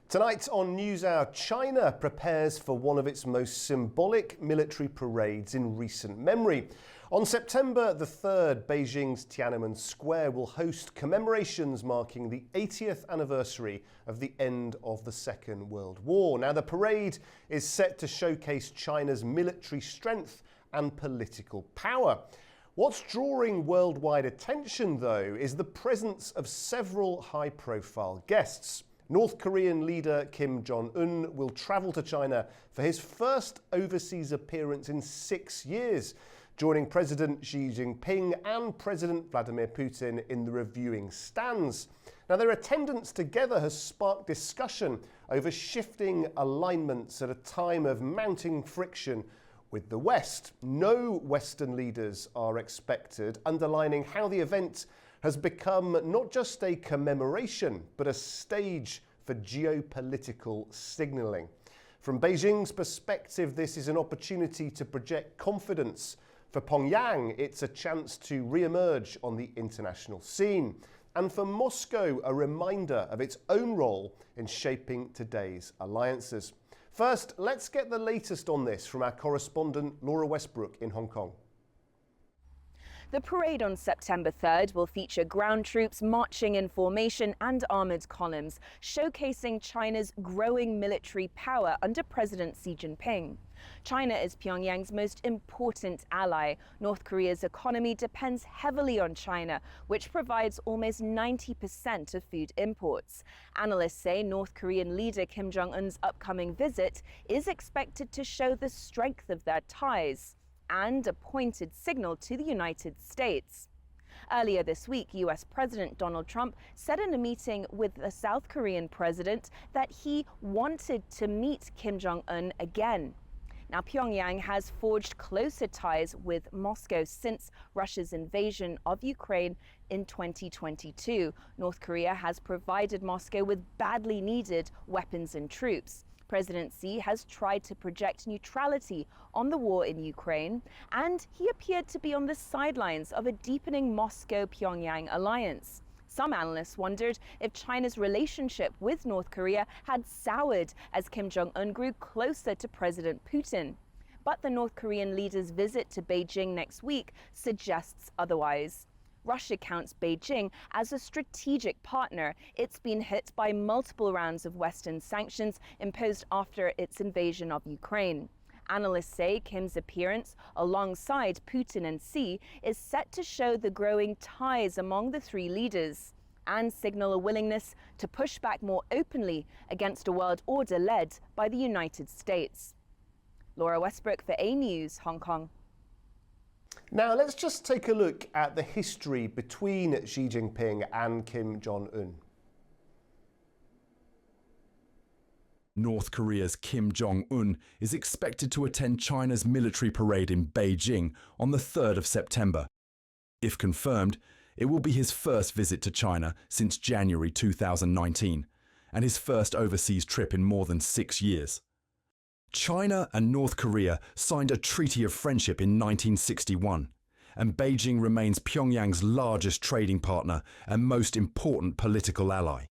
Tonight on Newshour, China prepares for one of its most symbolic military parades in recent memory. On September the 3rd, Beijing's Tiananmen Square will host commemorations marking the 80th anniversary of the end of the Second World War. Now, the parade is set to showcase China's military strength and political power. What's drawing worldwide attention, though, is the presence of several high-profile guests. North Korean leader Kim Jong Un will travel to China for his first overseas appearance in 6 years, joining President Xi Jinping and President Vladimir Putin in the reviewing stands. Now, their attendance together has sparked discussion over shifting alignments at a time of mounting friction with the West. No Western leaders are expected, underlining how the event has become not just a commemoration, but a stage for geopolitical signalling. From Beijing's perspective, this is an opportunity to project confidence. For Pyongyang, it's a chance to re-emerge on the international scene. And for Moscow, a reminder of its own role in shaping today's alliances. First, let's get the latest on this from our correspondent Laura Westbrook in Hong Kong. The parade on September 3rd will feature ground troops marching in formation and armoured columns, showcasing China's growing military power under President Xi Jinping. China is Pyongyang's most important ally. North Korea's economy depends heavily on China, which provides almost 90% of food imports. Analysts say North Korean leader Kim Jong Un's upcoming visit is expected to show the strength of their ties and a pointed signal to the United States. Earlier this week, US President Donald Trump said in a meeting with the South Korean president that he wanted to meet Kim Jong Un again. Now, Pyongyang has forged closer ties with Moscow since Russia's invasion of Ukraine in 2022. North Korea has provided Moscow with badly needed weapons and troops. President Xi has tried to project neutrality on the war in Ukraine, and he appeared to be on the sidelines of a deepening Moscow-Pyongyang alliance. Some analysts wondered if China's relationship with North Korea had soured as Kim Jong Un grew closer to President Putin. But the North Korean leader's visit to Beijing next week suggests otherwise. Russia counts Beijing as a strategic partner. It's been hit by multiple rounds of Western sanctions imposed after its invasion of Ukraine. Analysts say Kim's appearance alongside Putin and Xi is set to show the growing ties among the three leaders and signal a willingness to push back more openly against a world order led by the United States. Laura Westbrook for Anewz, Hong Kong. Now, let's just take a look at the history between Xi Jinping and Kim Jong Un. North Korea's Kim Jong Un is expected to attend China's military parade in Beijing on the 3rd of September. If confirmed, it will be his first visit to China since January 2019 and his first overseas trip in more than 6 years. China and North Korea signed a treaty of friendship in 1961, and Beijing remains Pyongyang's largest trading partner and most important political ally.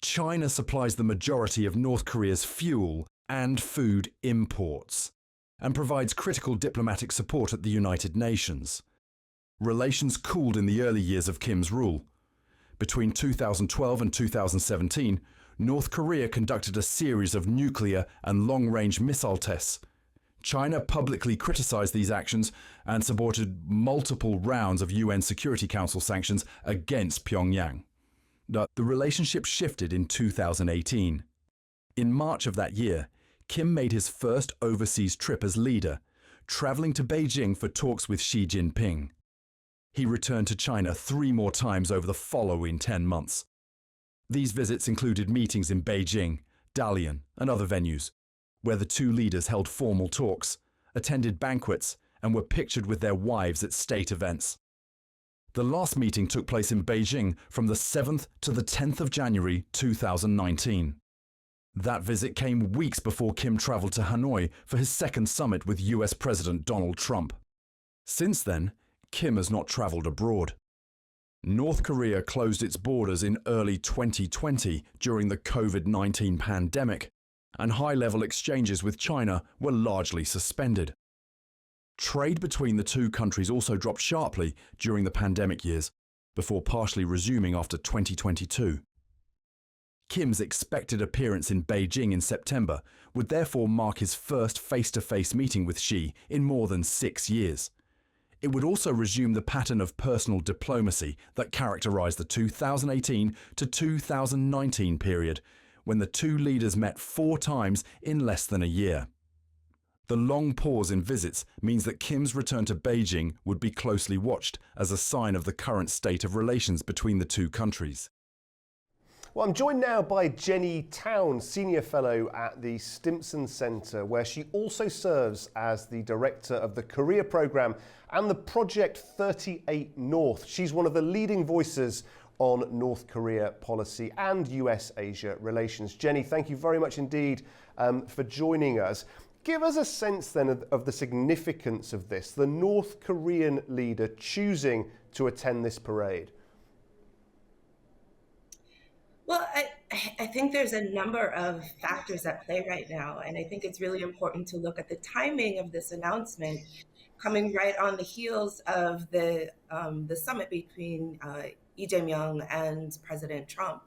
China supplies the majority of North Korea's fuel and food imports, and provides critical diplomatic support at the United Nations. Relations cooled in the early years of Kim's rule. Between 2012 and 2017, North Korea conducted a series of nuclear and long-range missile tests. China publicly criticized these actions and supported multiple rounds of UN Security Council sanctions against Pyongyang. But the relationship shifted in 2018. In March of that year, Kim made his first overseas trip as leader, traveling to Beijing for talks with Xi Jinping. He returned to China 3 more times over the following 10 months. These visits included meetings in Beijing, Dalian, and other venues, where the two leaders held formal talks, attended banquets, and were pictured with their wives at state events. The last meeting took place in Beijing from the 7th to the 10th of January 2019. That visit came weeks before Kim traveled to Hanoi for his second summit with US President Donald Trump. Since then, Kim has not traveled abroad. North Korea closed its borders in early 2020 during the COVID-19 pandemic, and high-level exchanges with China were largely suspended. Trade between the two countries also dropped sharply during the pandemic years, before partially resuming after 2022. Kim's expected appearance in Beijing in September would therefore mark his first face-to-face meeting with Xi in more than 6 years. It would also resume the pattern of personal diplomacy that characterized the 2018 to 2019 period, when the two leaders met 4 times in less than a year. The long pause in visits means that Kim's return to Beijing would be closely watched as a sign of the current state of relations between the two countries. Well, I'm joined now by Jenny Town, Senior Fellow at the Stimson Centre, where she also serves as the Director of the Korea Programme and the Project 38 North. She's one of the leading voices on North Korea policy and US-Asia relations. Jenny, thank you very much indeed for joining us. Give us a sense then of the significance of this, the North Korean leader choosing to attend this parade. Well, I think there's a number of factors at play right now, and I think it's really important to look at the timing of this announcement coming right on the heels of the summit between Lee Jae-myung and President Trump.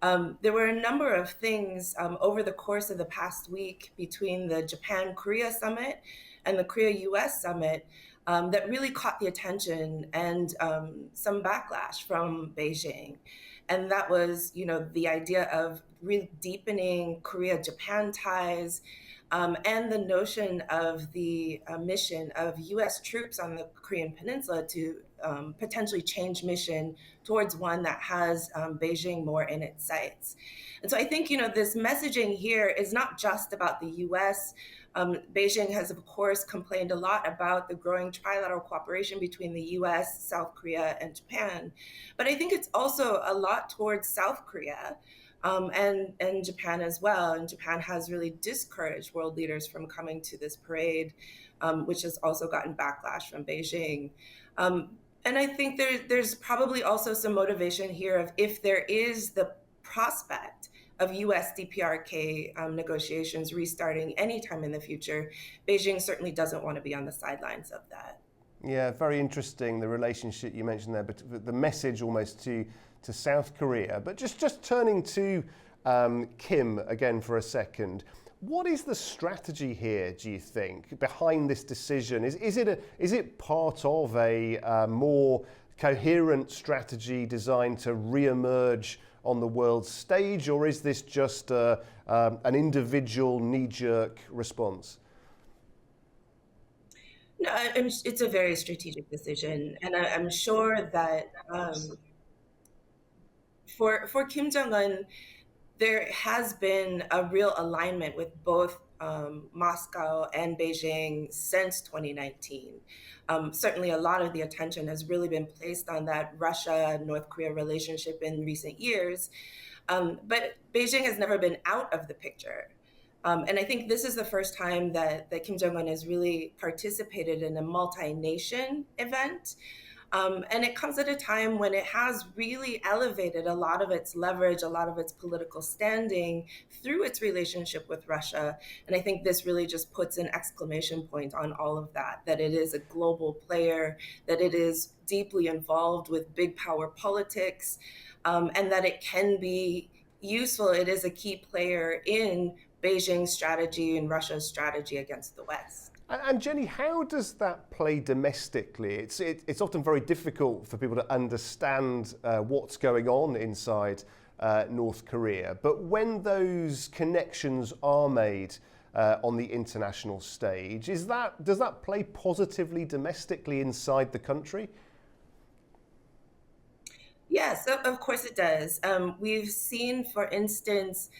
There were a number of things over the course of the past week between the Japan-Korea summit and the Korea-US summit that really caught the attention and some backlash from Beijing. And that was, the idea of really deepening Korea-Japan ties and the notion of the mission of US troops on the Korean Peninsula to potentially change mission towards one that has Beijing more in its sights. And so I think, this messaging here is not just about the US. Beijing has, of course, complained a lot about the growing trilateral cooperation between the US, South Korea, and Japan. But I think it's also a lot towards South Korea and Japan as well. And Japan has really discouraged world leaders from coming to this parade, which has also gotten backlash from Beijing. And I think there's probably also some motivation here of if there is the prospect of US DPRK negotiations restarting anytime in the future, Beijing certainly doesn't want to be on the sidelines of that. Yeah, very interesting, the relationship you mentioned there, but the message almost to South Korea. But just turning to Kim again for a second, what is the strategy here, do you think, behind this decision? Is it part of a more coherent strategy designed to re-emerge on the world stage, or is this just an individual knee-jerk response? No, it's a very strategic decision, and I'm sure that for Kim Jong Un, there has been a real alignment with both Moscow and Beijing since 2019. Certainly a lot of the attention has really been placed on that Russia-North Korea relationship in recent years, but Beijing has never been out of the picture. And I think this is the first time that Kim Jong Un has really participated in a multi-nation event. And it comes at a time when it has really elevated a lot of its leverage, a lot of its political standing through its relationship with Russia. And I think this really just puts an exclamation point on all of that it is a global player, that it is deeply involved with big power politics, and that it can be useful. It is a key player in Beijing's strategy and Russia's strategy against the West. And Jenny, how does that play domestically? It's often very difficult for people to understand what's going on inside North Korea. But when those connections are made on the international stage, does that play positively domestically inside the country? Yes, of course it does. We've seen, for instance,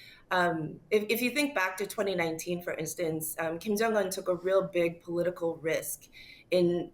if you think back to 2019, for instance, Kim Jong Un took a real big political risk in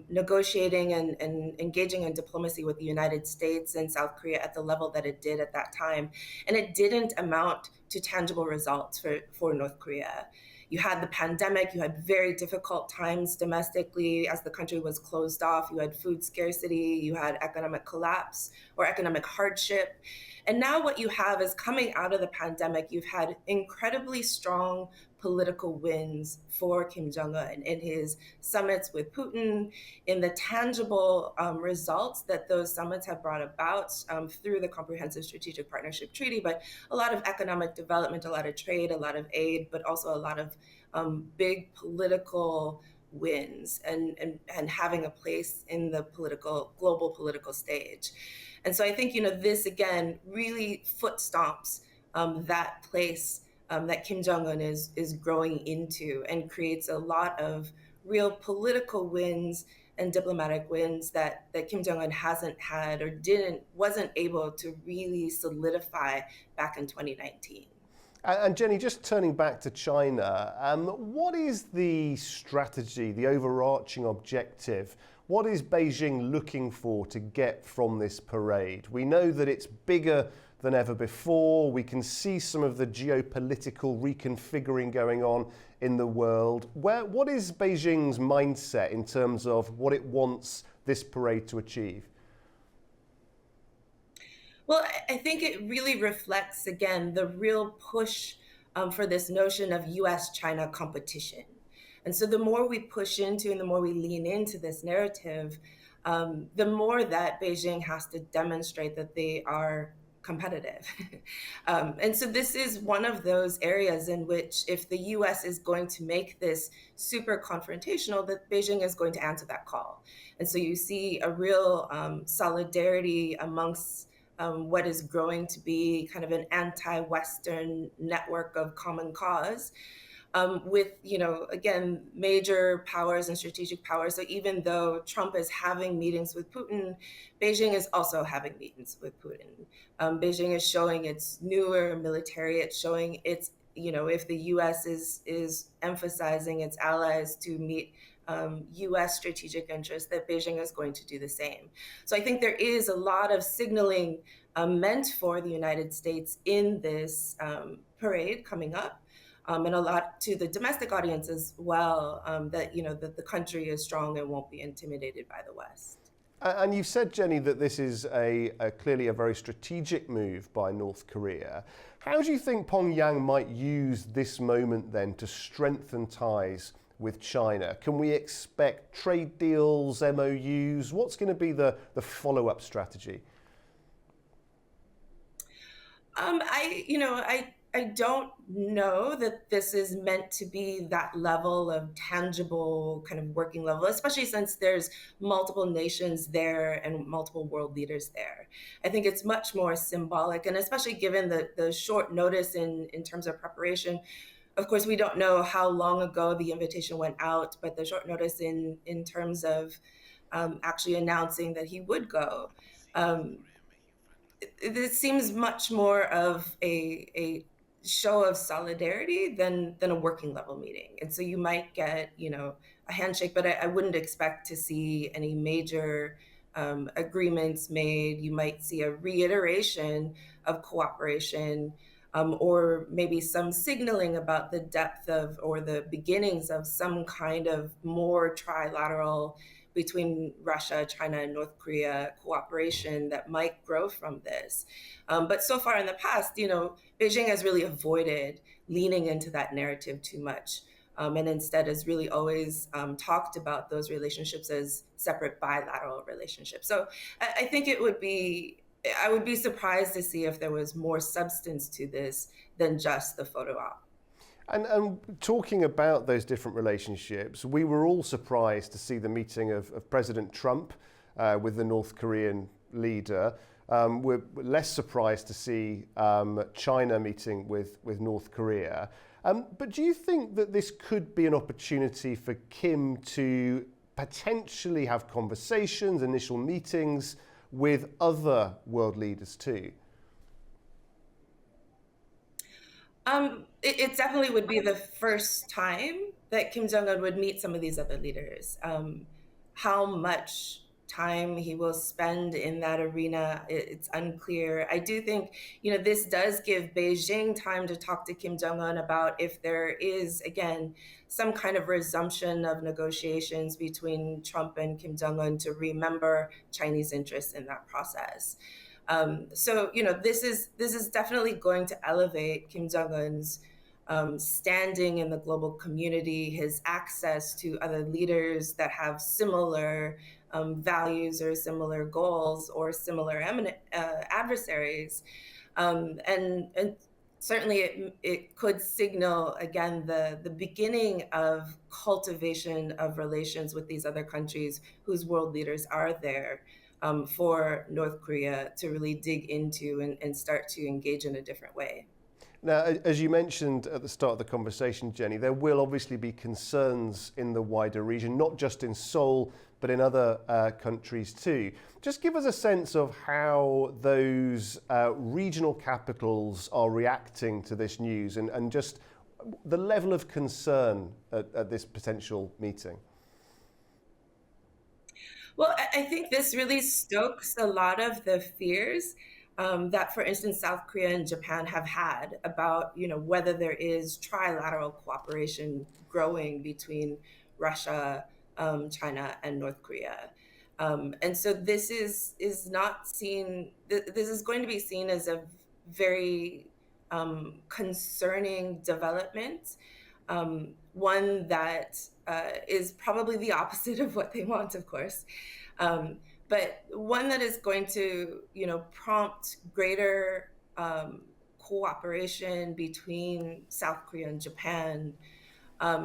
negotiating and engaging in diplomacy with the United States and South Korea at the level that it did at that time. And it didn't amount to tangible results for North Korea. You had the pandemic, you had very difficult times domestically as the country was closed off, you had food scarcity, you had economic collapse or economic hardship. And now what you have is coming out of the pandemic, you've had incredibly strong political wins for Kim Jong Un in his summits with Putin, in the tangible results that those summits have brought about through the Comprehensive Strategic Partnership Treaty, but a lot of economic development, a lot of trade, a lot of aid, but also a lot of big political wins and having a place in the global political stage. And so I think, this again really foot stomps that place that Kim Jong Un is growing into, and creates a lot of real political wins and diplomatic wins that Kim Jong Un hasn't had or wasn't able to really solidify back in 2019. And Jenny, just turning back to China, what is the strategy, the overarching objective? What is Beijing looking for to get from this parade? We know that it's bigger than ever before. We can see some of the geopolitical reconfiguring going on in the world. What is Beijing's mindset in terms of what it wants this parade to achieve? Well, I think it really reflects, again, the real push for this notion of US-China competition. And so the more we push into and the more we lean into this narrative, the more that Beijing has to demonstrate that they are competitive. And so this is one of those areas in which, if the US is going to make this super confrontational, that Beijing is going to answer that call. And so you see a real solidarity amongst what is growing to be kind of an anti-Western network of common cause, with, again, major powers and strategic powers. So even though Trump is having meetings with Putin, Beijing is also having meetings with Putin. Beijing is showing its newer military. It's showing its, if the US is emphasizing its allies to meet US strategic interests, that Beijing is going to do the same. So I think there is a lot of signaling meant for the United States in this parade coming up. And a lot to the domestic audience as well, that that the country is strong and won't be intimidated by the West. And you've said, Jenny, that this is clearly a very strategic move by North Korea. How do you think Pyongyang might use this moment then to strengthen ties with China? Can we expect trade deals, MOUs? What's going to be the follow-up strategy? I don't know that this is meant to be that level of tangible kind of working level, especially since there's multiple nations there and multiple world leaders there. I think it's much more symbolic, and especially given the short notice in terms of preparation. Of course, we don't know how long ago the invitation went out, but the short notice in terms of actually announcing that he would go. It seems much more of a show of solidarity than a working level meeting. And so you might get, a handshake, but I wouldn't expect to see any major agreements made. You might see a reiteration of cooperation, or maybe some signaling about the depth of or the beginnings of some kind of more trilateral between Russia, China, and North Korea cooperation that might grow from this. But so far in the past, Beijing has really avoided leaning into that narrative too much, and instead has really always talked about those relationships as separate bilateral relationships. So I think I would be surprised to see if there was more substance to this than just the photo op. And talking about those different relationships, we were all surprised to see the meeting of President Trump with the North Korean leader. We're less surprised to see China meeting with North Korea. But do you think that this could be an opportunity for Kim to potentially have conversations, initial meetings with other world leaders too? It definitely would be the first time that Kim Jong Un would meet some of these other leaders. How much time he will spend in that arena, it's unclear. I do think, this does give Beijing time to talk to Kim Jong Un about if there is, again, some kind of resumption of negotiations between Trump and Kim Jong Un to remember Chinese interests in that process. So, this is definitely going to elevate Kim Jong Un's standing in the global community, his access to other leaders that have similar values or similar goals or similar adversaries. And certainly it could signal, again, the beginning of cultivation of relations with these other countries whose world leaders are there for North Korea to really dig into and start to engage in a different way. Now, as you mentioned at the start of the conversation, Jenny, there will obviously be concerns in the wider region, not just in Seoul, but in other countries too. Just give us a sense of how those regional capitals are reacting to this news and just the level of concern at this potential meeting. Well, I think this really stokes a lot of the fears that, for instance, South Korea and Japan have had about, whether there is trilateral cooperation growing between Russia, China, and North Korea. And so this is not seen. This is going to be seen as a very concerning development. One that is probably the opposite of what they want, of course. But one that is going to, prompt greater cooperation between South Korea and Japan.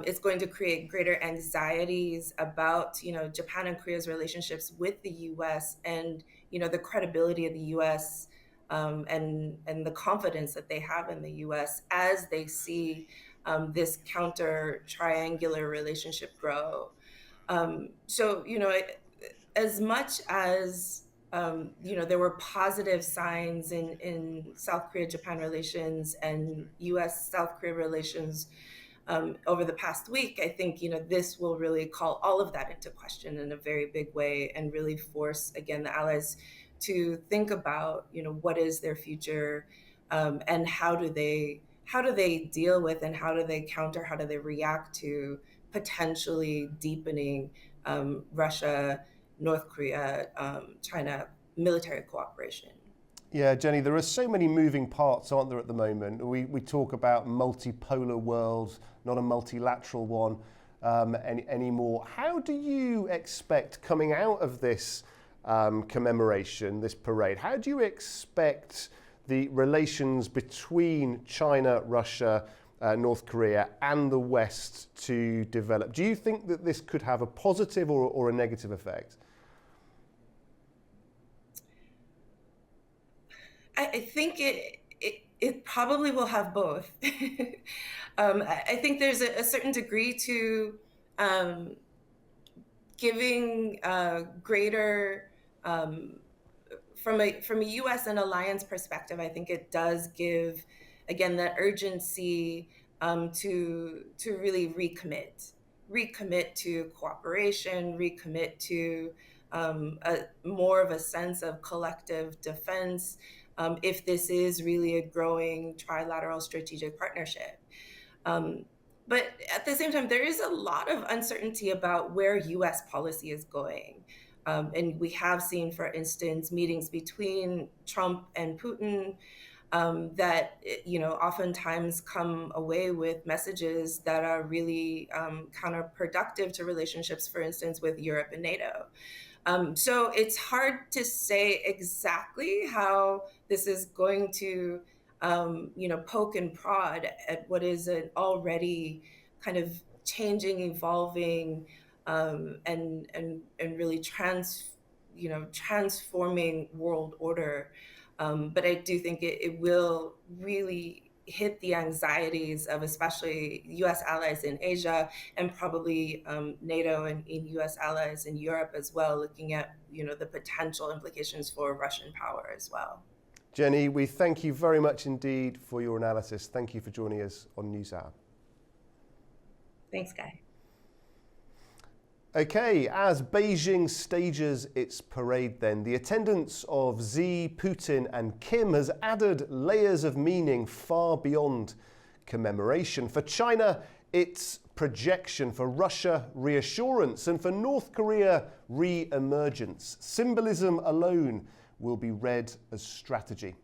It's going to create greater anxieties about, Japan and Korea's relationships with the U.S. and, the credibility of the U.S. And the confidence that they have in the U.S. as they see this counter triangular relationship grow. So, as much as there were positive signs in South Korea-Japan relations and U.S.-South Korea relations over the past week, I think this will really call all of that into question in a very big way and really force, again, the allies to think about what is their future and how do they deal with and how do they counter, how do they react to potentially deepening Russia, North Korea, China military cooperation. Yeah, Jenny, there are so many moving parts, aren't there, at the moment? We talk about multipolar world, not a multilateral one anymore. How do you expect, coming out of this commemoration, this parade, how do you expect the relations between China, Russia, North Korea and the West to develop? Do you think that this could have a positive or a negative effect? I think it probably will have both. I think there's a certain degree to giving greater from a U.S. and alliance perspective. I think it does give, again, the urgency to really recommit to cooperation, recommit to more of a sense of collective defense. If this is really a growing trilateral strategic partnership. But at the same time, there is a lot of uncertainty about where U.S. policy is going. And we have seen, for instance, meetings between Trump and Putin that, oftentimes come away with messages that are really counterproductive to relationships, for instance, with Europe and NATO. So it's hard to say exactly how this is going to, poke and prod at what is an already kind of changing, evolving, and really transforming world order. But I do think it will really hit the anxieties of especially U.S. allies in Asia and probably NATO and U.S. allies in Europe as well, looking at the potential implications for Russian power as well. Jenny, we thank you very much indeed for your analysis. Thank you for joining us on Newshour. Thanks, Guy. Okay, as Beijing stages its parade then, the attendance of Xi, Putin and Kim has added layers of meaning far beyond commemoration. For China, it's projection. For Russia, reassurance. And for North Korea, re-emergence. Symbolism alone will be read as strategy.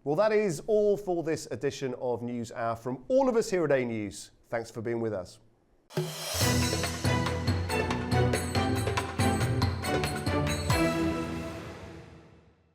Well, that is all for this edition of News Hour from all of us here at Anewz. Thanks for being with us.